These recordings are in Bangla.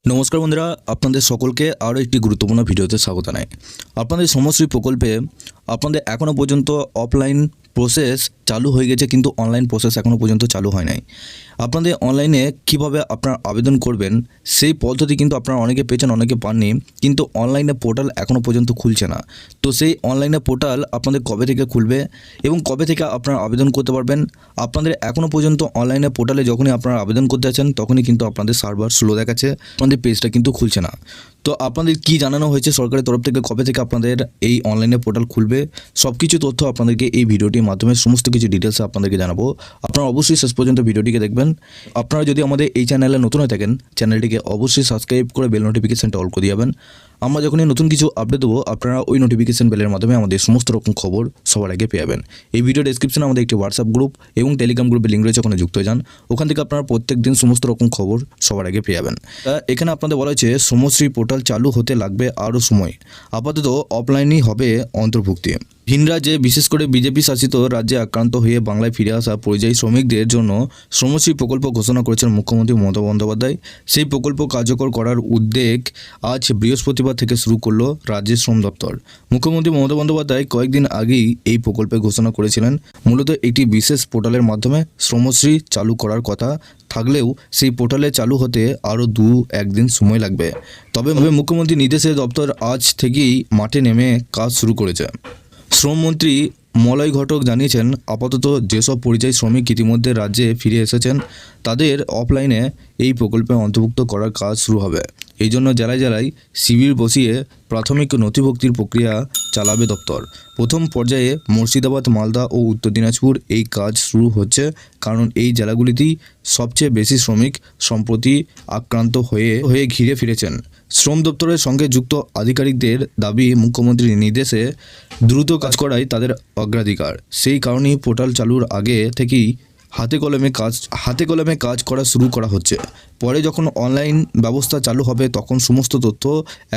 নমস্কার বন্ধুরা, আপনাদের সকলকে আরও একটি গুরুত্বপূর্ণ ভিডিওতে স্বাগত জানাই। আপনাদের সমশ্রী প্রকল্পে আপনাদের এখনও পর্যন্ত অফলাইন প্রসেস চালু হয়ে গেছে, কিন্তু অনলাইন প্রসেস এখনও পর্যন্ত চালু হয় নাই। আপনাদের অনলাইনে কিভাবে আপনারা আবেদন করবেন সেই পদ্ধতি কিন্তু আপনারা অনেকে পেয়েছেন, অনেকে পাননি, কিন্তু অনলাইনে পোর্টাল এখনও পর্যন্ত খুলছে না। তো সেই অনলাইনে পোর্টাল আপনাদের কবে থেকে খুলবে এবং কবে থেকে আপনারা আবেদন করতে পারবেন? আপনাদের এখনও পর্যন্ত অনলাইনে পোর্টালে যখনই আপনারা আবেদন করতে আছেন তখনই কিন্তু আপনাদের সার্ভার স্লো দেখাচ্ছে, আপনাদের পেজটা কিন্তু খুলছে না। তো আপনাদের কি জানানো হয়েছে সরকারের তরফ থেকে, কবে থেকে আপনাদের এই অনলাইনে পোর্টাল খুলবে, সব কিছু তথ্য আপনাদেরকে এই ভিডিওটির মাধ্যমে সমস্ত কিছু ডিটেলসে আপনাদেরকে জানাবো। আপনারা অবশ্যই শেষ পর্যন্ত ভিডিওটিকে দেখবেন। আপনারা যদি আমাদের এই চ্যানেলে নতুন হয়ে থাকেন, চ্যানেলটিকে অবশ্যই সাবস্ক্রাইব করে বেল নোটিফিকেশানটা অল করে দিবেন। আমরা যখনই নতুন কিছু আপডেট দেবো আপনারা ওই নোটিফিকেশান বেলের মাধ্যমে আমাদের সমস্ত রকম খবর সবার আগে পেয়ে যাবেন। এই ভিডিও ডেসক্রিপশনে আমাদের একটি হোয়াটসঅ্যাপ গ্রুপ এবং টেলিগ্রাম গ্রুপের লিঙ্ক রয়েছে, ওখানে যুক্ত হয়ে যান। ওখান থেকে আপনারা প্রত্যেক দিন সমস্ত রকম খবর সবার আগে পেয়ে যাবেন। এখানে আপনাদের বলা হয়েছে সমশ্রী পোর্টাল চালু হতে লাগবে আরও সময়, আপাতত অফলাইনই হবে অন্তর্ভুক্তি। ভিন রাজ্যে, বিশেষ করে বিজেপি শাসিত রাজ্যে আক্রান্ত হয়ে বাংলায় ফিরে আসা পরিযায়ী শ্রমিকদের জন্য শ্রমশ্রী প্রকল্প ঘোষণা করেছেন মুখ্যমন্ত্রী মমতা বন্দ্যোপাধ্যায়। সেই প্রকল্প কার্যকর করার উদ্যোগ আজ বৃহস্পতিবার থেকে শুরু করলো রাজ্যের শ্রম দপ্তর। মুখ্যমন্ত্রী মমতা বন্দ্যোপাধ্যায় কয়েকদিন আগেই এই প্রকল্পের ঘোষণা করেছিলেন। মূলত একটি বিশেষ পোর্টালের মাধ্যমে শ্রমশ্রী চালু করার কথা থাকলেও সেই পোর্টালে চালু হতে আরও 2-1 দিন সময় লাগবে। তবে মুখ্যমন্ত্রী নির্দেশে দপ্তর আজ থেকেই মাঠে নেমে কাজ শুরু করেছে। শ্রমমন্ত্রী মলয় ঘটক জানিয়েছেন, আপাতত যেসব পরিযায়ী শ্রমিক ইতিমধ্যে রাজ্যে ফিরে এসেছেন তাদের অফলাইনে এই প্রকল্পে অন্তর্ভুক্ত করার কাজ শুরু হবে। এই জন্য জেলায় জেলায় শিবির বসিয়ে প্রাথমিক নথিভুক্তির প্রক্রিয়া চালাবে দপ্তর। প্রথম পর্যায়ে মুর্শিদাবাদ, মালদা ও উত্তর দিনাজপুর এই কাজ শুরু হচ্ছে, কারণ এই জেলাগুলিতেই সবচেয়ে বেশি শ্রমিক সম্প্রতি আক্রান্ত হয়ে ঘিরে ফিরেছেন। শ্রম দপ্তরের সঙ্গে যুক্ত আধিকারিকদের দাবি, মুখ্যমন্ত্রীর নির্দেশে দ্রুত কাজ করাই তাদের অগ্রাধিকার। সেই কারণেই পোর্টাল চালুর আগে থেকেই হাতে কলমে কাজ করা শুরু করা হচ্ছে। পরে যখন অনলাইন ব্যবস্থা চালু হবে তখন সমস্ত তথ্য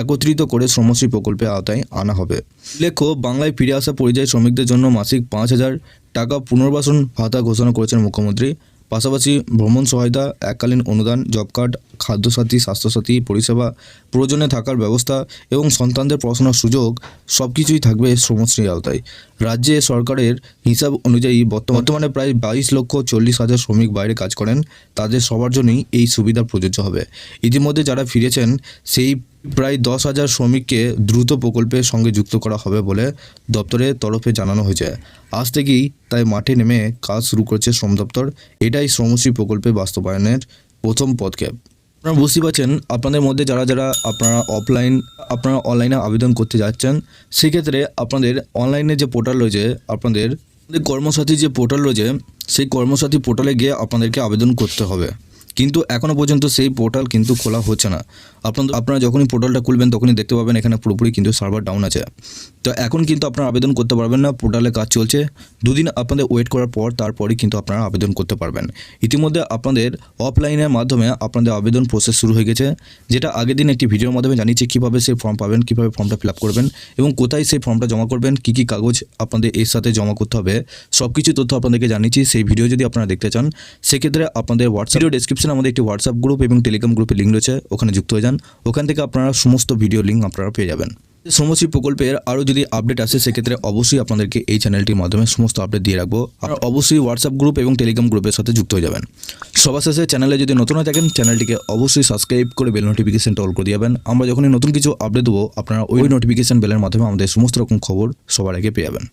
একত্রিত করে শ্রমশ্রী প্রকল্পের আওতায় আনা হবে। উল্লেখ্য, বাংলায় ফিরে আসা পরিযায়ী শ্রমিকদের জন্য মাসিক 5,000 টাকা পুনর্বাসন ভাতা ঘোষণা করেছেন মুখ্যমন্ত্রী। পাশাপাশি ভ্রমণ সহায়তা, এককালীন অনুদান, জব কার্ড, খাদ্যসাথী, স্বাস্থ্যসাথী পরিষেবা, প্রয়োজনে থাকার ব্যবস্থা এবং সন্তানদের পড়াশোনার সুযোগ সবকিছুই থাকবে শ্রমশ্রীর আওতায়। রাজ্যে সরকারের হিসাব অনুযায়ী বর্তমানে প্রায় 22,40,000 শ্রমিক বাইরে কাজ করেন। তাদের সবার জন্যই এই সুবিধা প্রযোজ্য হবে। ইতিমধ্যে যারা ফিরেছেন সেই প্রায় 10,000 শ্রমিককে দ্রুত প্রকল্পের সঙ্গে যুক্ত করা হবে বলে দপ্তরের তরফে জানানো হয়েছে। আজ থেকেই তাই মাঠে নেমে কাজ শুরু করেছে শ্রম দপ্তর। এটাই শ্রমশ্রী প্রকল্পে বাস্তবায়নের প্রথম পদক্ষেপ। আপনারা বুঝতে পারছেন, আপনাদের মধ্যে যারা আপনারা অনলাইনে আবেদন করতে যাচ্ছেন, সেক্ষেত্রে আপনাদের অনলাইনে যে পোর্টাল রয়েছে, আপনাদের কর্মসাথী যে পোর্টাল রয়েছে, সেই কর্মসাথী পোর্টালে গিয়ে আপনাদেরকে আবেদন করতে হবে। কিন্তু এখনও পর্যন্ত সেই পোর্টাল কিন্তু খোলা হচ্ছে না। আপনারা যখনই পোর্টালটা খুলবেন তখনই দেখতে পাবেন এখানে পুরোপুরি কিন্তু সার্ভার ডাউন আছে। তো এখন কিন্তু আপনারা আবেদন করতে পারবেন না, পোর্টালে কাজ চলছে। 2 দিন আপনাদের ওয়েট করার পর তারপরেই কিন্তু আপনারা আবেদন করতে পারবেন। ইতিমধ্যে আপনাদের অফলাইনের মাধ্যমে আপনাদের আবেদন প্রসেস শুরু হয়ে গেছে, যেটা আগের দিন একটি ভিডিওর মাধ্যমে জানিয়েছি কীভাবে সেই ফর্ম পাবেন, কীভাবে ফর্মটা ফিল আপ করবেন এবং কোথায় সেই ফর্মটা জমা করবেন, কী কী কাগজ আপনাদের এর সাথে জমা করতে হবে, সব কিছু তথ্য আপনাদেরকে জানিয়েছি। সেই ভিডিও যদি আপনারা দেখতে চান সেক্ষেত্রে আপনাদের হোয়াটসঅ্যাপ ডেসক্রিপশনে আমাদের একটি হোয়াটসঅ্যাপ গ্রুপ এবং টেলিগ্রাম গ্রুপের লিঙ্ক রয়েছে, ওখানে যুক্ত হয়ে যান। ওখান থেকে আপনারা সমস্ত ভিডিও লিঙ্ক আপনারা পেয়ে যাবেন। শ্রমশ্রী প্রকল্পের আরও যদি আপডেট আসে সেক্ষেত্রে অবশ্যই আপনাদেরকে এই চ্যানেলটির মাধ্যমে সমস্ত আপডেট দিয়ে রাখবো। আপনারা অবশ্যই হোয়াটসঅ্যাপ গ্রুপ এবং টেলিগ্রাম গ্রুপের সাথে যুক্ত হয়ে যাবেন। সবার শেষে চ্যানেলে যদি নতুন হয়ে থাকেন চ্যানেলটিকে অবশ্যই সাবস্ক্রাইব করে বেল নোটিফিকেশনটা অল করে দিবেন। আমরা যখনই নতুন কিছু আপডেট দেবো আপনারা ওই নোটিফিকেশন বেলের মাধ্যমে আমাদের সমস্ত রকম খবর সবার আগে পেয়ে যাবেন।